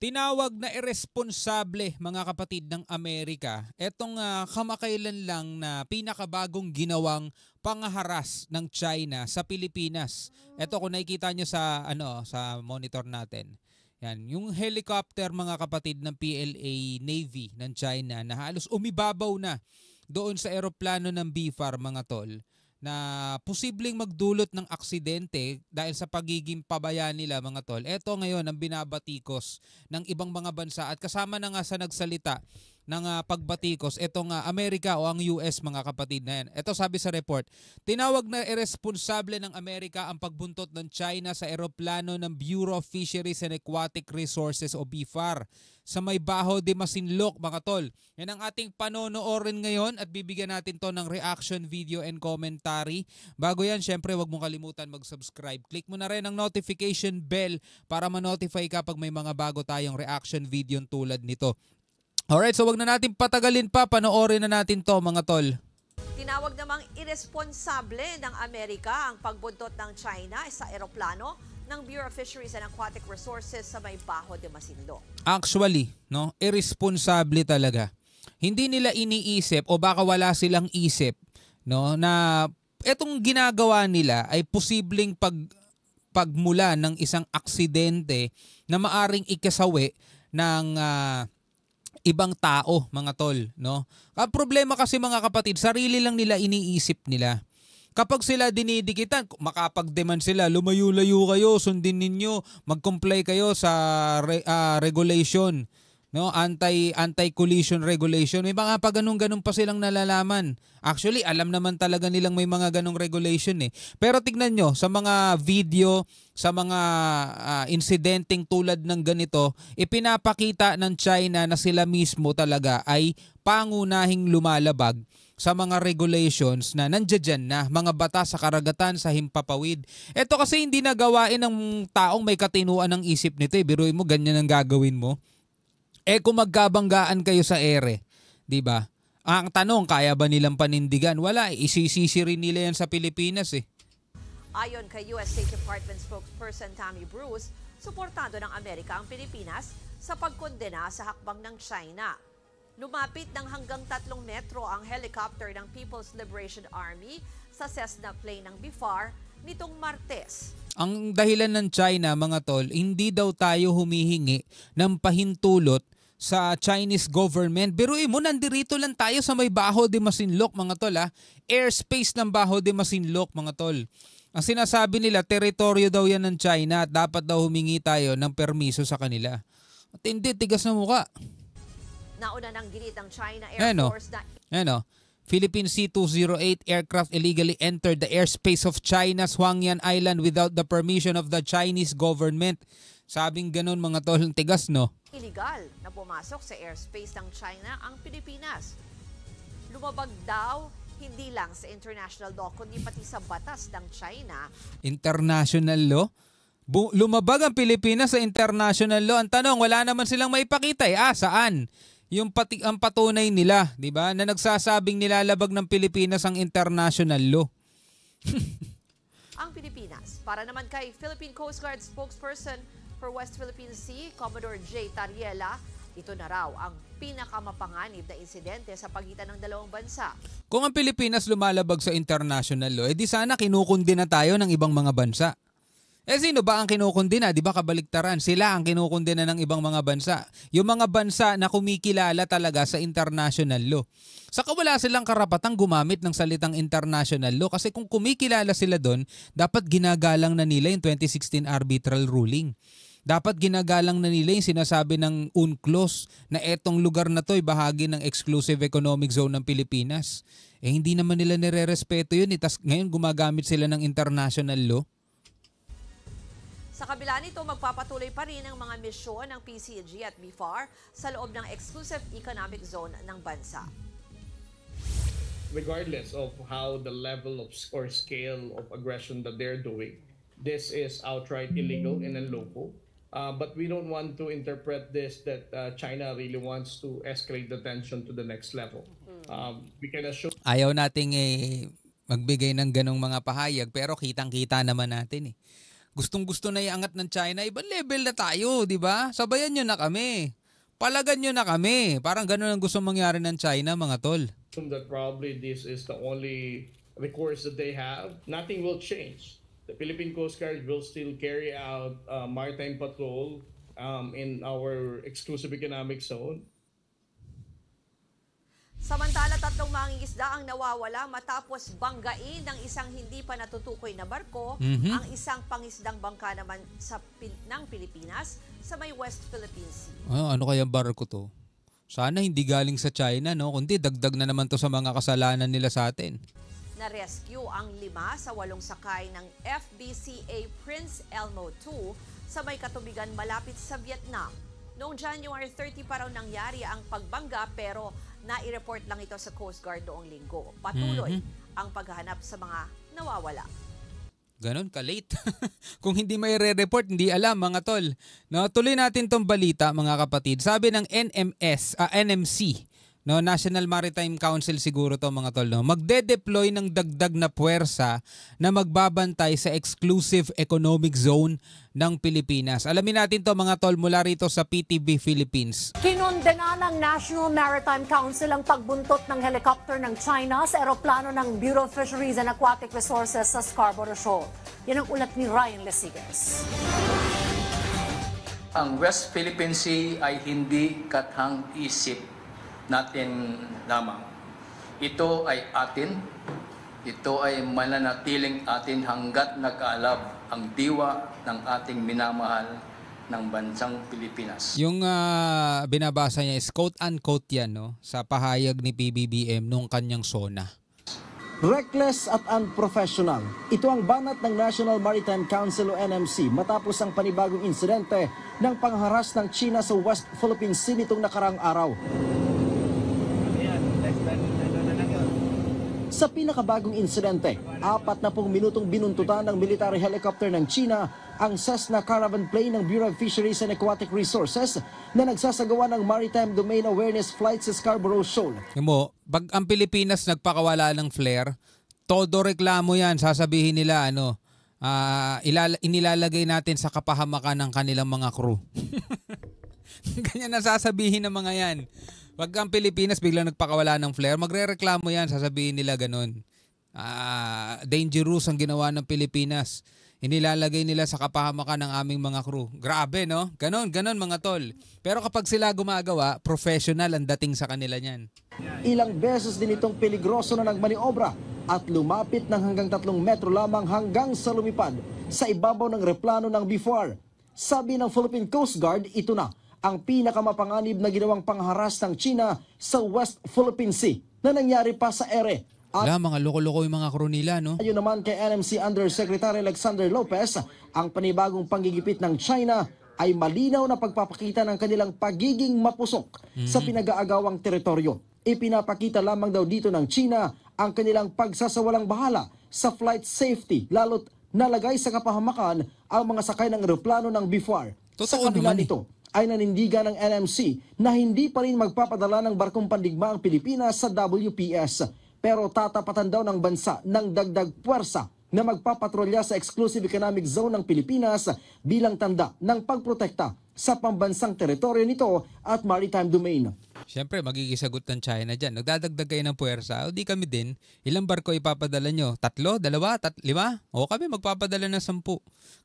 Tinawag na iresponsable mga kapatid ng Amerika etong kamakailan lang na pinakabagong ginawang pangaharas ng China sa Pilipinas. Ito kung nakikita nyo sa sa monitor natin. Yan, yung helicopter mga kapatid ng PLA Navy ng China na halos umibabaw na doon sa eroplano ng BFAR mga tol na posibleng magdulot ng aksidente dahil sa pagiging pabaya nila mga tol. Ito ngayon ang binabatikos ng ibang mga bansa at kasama na nga sa nagsalita ng pagbatikos itong Amerika o ang US mga kapatid na yan. Ito sabi sa report, tinawag na irresponsable ng Amerika ang pagbuntot ng China sa eroplano ng Bureau of Fisheries and Aquatic Resources o BFAR sa may Baho de Masinloc mga tol. Yan ang ating panonoorin ngayon at bibigyan natin to ng reaction video and commentary. Bago yan, syempre wag mong kalimutan mag-subscribe. Click mo na rin ang notification bell para ma-notify ka pag may mga bago tayong reaction video tulad nito. Alright, so wag na natin patagalin pa, panoorin na natin to mga tol. Tinawag namang irresponsable ng Amerika ang pagbuntot ng China sa eroplano ng Bureau of Fisheries and Aquatic Resources sa may Baho de Masinloc. Actually, no, irresponsable talaga. Hindi nila iniisip o baka wala silang isip, no, na etong ginagawa nila ay posibleng pagmula ng isang aksidente na maaring ikasawi ng ibang tao, mga tol, no? Ang problema kasi mga kapatid, sarili lang nila iniisip nila. Kapag sila dinidikitan, makapag-demand sila, lumayo-layo kayo, sundin ninyo, mag-comply kayo sa regulation, no? Anti-collision regulation. May mga ganun pa silang nalalaman. Actually, alam naman talaga nilang may mga ganung regulation eh. Pero tignan nyo, sa mga video, sa mga insidenteng tulad ng ganito, ipinapakita ng China na sila mismo talaga ay pangunahing lumalabag sa mga regulations na nandiyan na, mga batas sa karagatan, sa himpapawid. Ito kasi hindi nagawain ng taong may katinuan ng isip nito eh. Biruin mo, ganyan ang gagawin mo. Eh kung magkabanggaan kayo sa ere, di ba? Ang tanong, kaya ba nilang panindigan? Wala, isisisi rin nila yan sa Pilipinas eh. Ayon kay US State Department spokesperson Tammy Bruce, suportado ng Amerika ang Pilipinas sa pagkondena sa hakbang ng China. Lumapit ng hanggang 3 metro ang helicopter ng People's Liberation Army sa Cessna plane ng BFAR nitong Martes. Ang dahilan ng China, mga tol, hindi daw tayo humihingi ng pahintulot sa Chinese government. Biruin mo, nandirito lang tayo sa may Baho de Masinloc, mga tol. Airspace ng Baho de Masinloc, mga tol. Ang sinasabi nila, teritoryo daw yan ng China at dapat daw humingi tayo ng permiso sa kanila. At hindi, tigas na mukha. Nauna nang ginit ang China Air Force na... Philippine C-208 aircraft illegally entered the airspace of China's Huangyan Island without the permission of the Chinese government. Sabing ganun mga tol, tigas no? Illegal na pumasok sa airspace ng China ang Pilipinas. Lumabag daw hindi lang sa international law kundi pati sa batas ng China. International law? Lumabag ang Pilipinas sa international law. Ang tanong, wala naman silang maipakita eh. Saan? Yung ang patunay nila, di ba? Na nagsasabing nilalabag ng Pilipinas ang international law. Ang Pilipinas, para naman kay Philippine Coast Guard spokesperson for West Philippine Sea, Commodore J. Tariela, ito na raw ang pinakamapanganib na insidente sa pagitan ng dalawang bansa. Kung ang Pilipinas lumalabag sa international law, edi sana kinukundi na tayo ng ibang mga bansa. Eh sino ba ang kinukundina? Di ba kabaliktaran? Sila ang kinukundina ng ibang mga bansa. Yung mga bansa na kumikilala talaga sa international law. Saka wala silang karapatang gumamit ng salitang international law kasi kung kumikilala sila doon, dapat ginagalang na nila yung 2016 arbitral ruling. Dapat ginagalang na nila yung sinasabi ng UNCLOS na etong lugar na to ay bahagi ng exclusive economic zone ng Pilipinas. Eh hindi naman nila nire-respeto yun. Tas ngayon gumagamit sila ng international law. Sa kabila nito, magpapatuloy pa rin ang mga misyon ng PCG at BFAR sa loob ng exclusive economic zone ng bansa. Regardless of how the level of or scale of aggression that they're doing, this is outright illegal and unlawful. But we don't want to interpret this that China really wants to escalate the tension to the next level. We can assume... Ayaw nating magbigay ng ganong mga pahayag pero kitang-kita naman natin eh. Gustong-gusto na iangat ng China, ibang level na tayo, di ba? Sabayan nyo na kami. Palagan nyo na kami. Parang ganun ang gusto mangyari ng China, mga tol. That probably this is the only recourse that they have. Nothing will change. The Philippine Coast Guard will still carry out maritime patrol in our exclusive economic zone. Samantala, 3 mangingisda ang nawawala matapos banggain ng isang hindi pa natutukoy na barko ang isang pangisdang bangka naman ng Pilipinas sa may West Philippine Sea. Ano kaya barko to? Sana hindi galing sa China, no? Kundi dagdag na naman to sa mga kasalanan nila sa atin. Na-rescue ang 5 sa 8 sakay ng FBCA Prince Elmo II sa may katubigan malapit sa Vietnam. Noong January 30 pa raw nangyari ang pagbangga pero nai-report lang ito sa Coast Guard noong linggo. Patuloy ang paghahanap sa mga nawawala. Ganon ka-late. Kung hindi may re-report, hindi alam mga tol. No, tuloy natin tong balita mga kapatid. Sabi ng NMC, no, National Maritime Council siguro to mga tol, no, magde-deploy ng dagdag na puwersa na magbabantay sa exclusive economic zone ng Pilipinas. Alamin natin to mga tol mula rito sa PTV Philippines. Kinondena ng National Maritime Council ang pagbuntot ng helicopter ng China sa eroplano ng Bureau of Fisheries and Aquatic Resources sa Scarborough Shoal. Yan ang ulat ni Ryan Lesigas. Ang West Philippine Sea ay hindi kathang-isip natin lamang. Ito ay atin. Ito ay mananatiling atin hanggat nag-aalab ang diwa ng ating minamahal ng bansang Pilipinas. Yung binabasa niya is quote-unquote yan, no, sa pahayag ni PBBM nung kanyang SONA. Reckless at unprofessional. Ito ang banat ng National Maritime Council o NMC matapos ang panibagong insidente ng pangharas ng China sa West Philippine Sea nitong nakarang araw. Sa pinakabagong insidente, 40 minutong binuntutan ng military helicopter ng China ang Cessna Caravan plane ng Bureau of Fisheries and Aquatic Resources na nagsasagawa ng Maritime Domain Awareness Flight sa Scarborough Shoal. Mo, pag ang Pilipinas nagpakawala ng flare, todo reklamo yan. Sasabihin nila, inilalagay natin sa kapahamakan ng kanilang mga crew. Ganyan na sasabihin ng mga yan. Pag ang Pilipinas biglang nagpakawala ng flare, magre-reklamo yan, sasabihin nila ganun. Dangerous ang ginawa ng Pilipinas. Inilalagay nila sa kapahamakan ng aming mga crew. Grabe, no? Ganon mga tol. Pero kapag sila gumagawa, professional ang dating sa kanila niyan. Ilang beses din itong peligroso na nagmaniobra at lumapit ng hanggang 3 metro lamang hanggang sa lumipad sa ibabaw ng replano ng BFAR. Sabi ng Philippine Coast Guard, ito na ang pinakamapanganib na ginawang pangharas ng China sa West Philippine Sea na nangyari pa sa ere. At mga loko-loko yung mga crew nila, no? ayon naman kay NMC Undersecretary Alexander Lopez, ang panibagong panggigipit ng China ay malinaw na pagpapakita ng kanilang pagiging mapusok sa pinag-aagawang teritoryo. Ipinapakita lamang daw dito ng China ang kanilang pagsasawalang bahala sa flight safety, lalo't nalagay sa kapahamakan ang mga sakay ng eroplano ng BFAR. Sa kabila nito, ay nanindigan ng NMC na hindi pa rin magpapadala ng barkong pandigma ang Pilipinas sa WPS. Pero tatapatan daw ng bansa ng dagdag puwersa na magpapatrolya sa exclusive economic zone ng Pilipinas bilang tanda ng pagprotekta sa pambansang teritoryo nito at maritime domain. Siyempre, magigisagot ng China dyan. Nagdadagdag kayo ng puwersa. O di kami din. Ilang barko ipapadala nyo? 3, 2, 5? O kami magpapadala ng 10.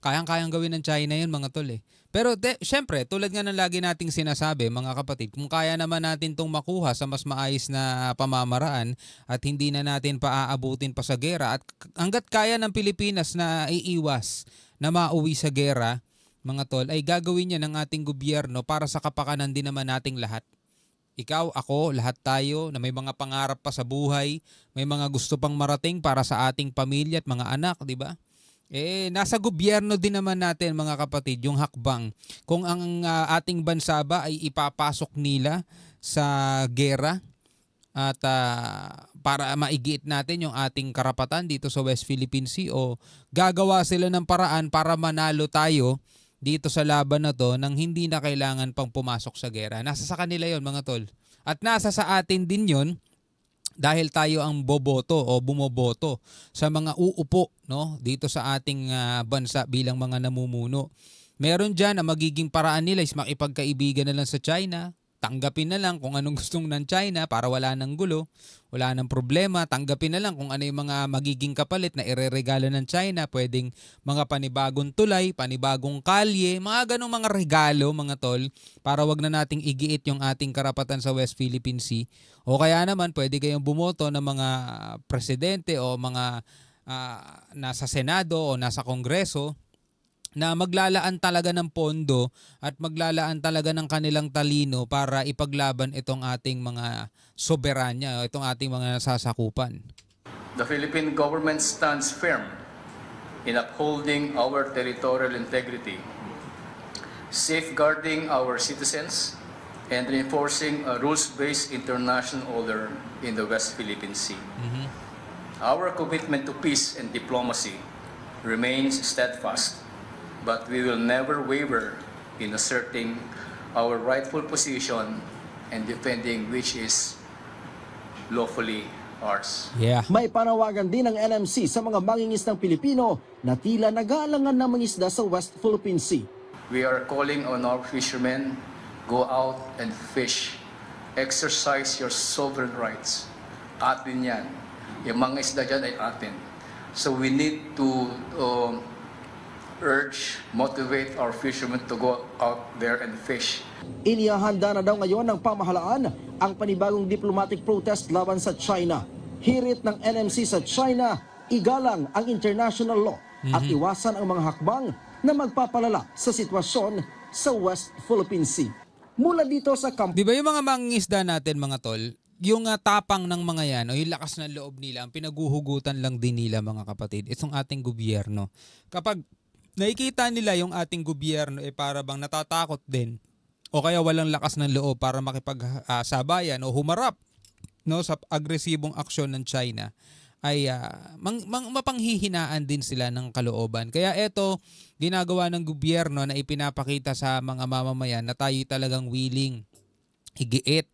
Kayang-kayang gawin ng China yun mga tol eh. Pero siyempre, tulad nga ng lagi nating sinasabi mga kapatid, kung kaya naman natin itong makuha sa mas maayos na pamamaraan at hindi na natin paaabutin pa sa gera at hanggat kaya ng Pilipinas na iiwas na mauwi sa gera, mga tol, ay gagawin niya ng ating gobyerno para sa kapakanan din naman nating lahat. Ikaw, ako, lahat tayo na may mga pangarap pa sa buhay, may mga gusto pang marating para sa ating pamilya at mga anak, di ba? Nasa gobyerno din naman natin mga kapatid yung hakbang. Kung ang ating bansa ba ay ipapasok nila sa gera at para maigiit natin yung ating karapatan dito sa West Philippine Sea o gagawa sila ng paraan para manalo tayo dito sa laban na to nang hindi na kailangan pang pumasok sa gera. Nasa sa kanila yon mga tol. At nasa sa atin din yon dahil tayo ang boboto o bumoboto sa mga uupo, no, dito sa ating bansa bilang mga namumuno. Meron dyan na magiging paraan nila is makipagkaibigan na lang sa China. Tanggapin na lang kung anong gustong ng China para wala nang gulo, wala nang problema. Tanggapin na lang kung ano yung mga magiging kapalit na ireregalo ng China. Pwedeng mga panibagong tulay, panibagong kalye, mga ganong mga regalo, mga tol, para wag na nating igiit yung ating karapatan sa West Philippine Sea. O kaya naman pwede kayong bumoto ng mga presidente o mga nasa Senado o nasa Kongreso na maglalaan talaga ng pondo at maglalaan talaga ng kanilang talino para ipaglaban itong ating mga soberanya, itong ating mga nasasakupan. The Philippine government stands firm in upholding our territorial integrity, safeguarding our citizens, and reinforcing a rules-based international order in the West Philippine Sea. Our commitment to peace and diplomacy remains steadfast, but we will never waver in asserting our rightful position and defending which is lawfully ours. Yeah. May panawagan din ng NMC sa mga mangingisdang Pilipino na tila nag-aalangan na mangisda sa West Philippine Sea. We are calling on our fishermen, go out and fish. Exercise your sovereign rights. Atin yan. Yung mga isda dyan ay atin. So we need to urge, motivate our fishermen to go out there and fish. Inihahanda na daw ngayon ng pamahalaan ang panibagong diplomatic protest laban sa China. Hirit ng NMC sa China, igalang ang international law at iwasan ang mga hakbang na magpapalala sa sitwasyon sa West Philippine Sea. Mula dito sa Di ba yung mga mangingisda natin, mga tol, yung tapang ng mga yan o yung lakas ng loob nila, ang pinaguhugutan lang din nila, mga kapatid, itong ating gobyerno. Kapag nakikita nila yung ating gobyerno para bang natatakot din o kaya walang lakas ng loob para makipagsabayan o humarap, no, sa agresibong aksyon ng China, ay mapanghihinaan din sila ng kalooban. Kaya ito, ginagawa ng gobyerno na ipinapakita sa mga mamamayan na tayo talagang willing igiit,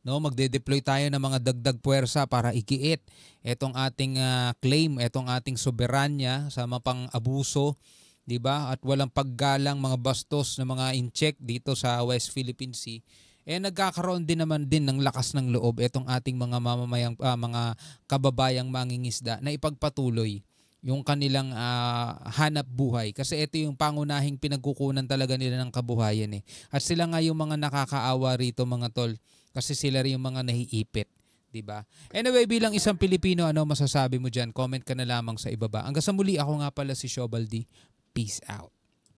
no, magde-deploy tayo ng mga dagdag puwersa para igiit etong ating claim, etong ating soberanya sa mapang-abuso, 'di ba? At walang paggalang mga bastos na mga incheck dito sa West Philippine Sea. Nagkakaroon din naman din ng lakas ng loob etong ating mga mamamayang mga kababayang mangingisda na ipagpatuloy yung kanilang hanap buhay, kasi ito yung pangunahing pinagkukunan talaga nila ng kabuhayan At sila nga yung mga nakakaawa rito, mga tol, kasi sila rin yung mga nahiipit. Diba? Anyway, bilang isang Pilipino, ano masasabi mo dyan? Comment ka na lamang sa ibaba. Hanggang sa muli, ako nga pala si Shobaldi. Peace out.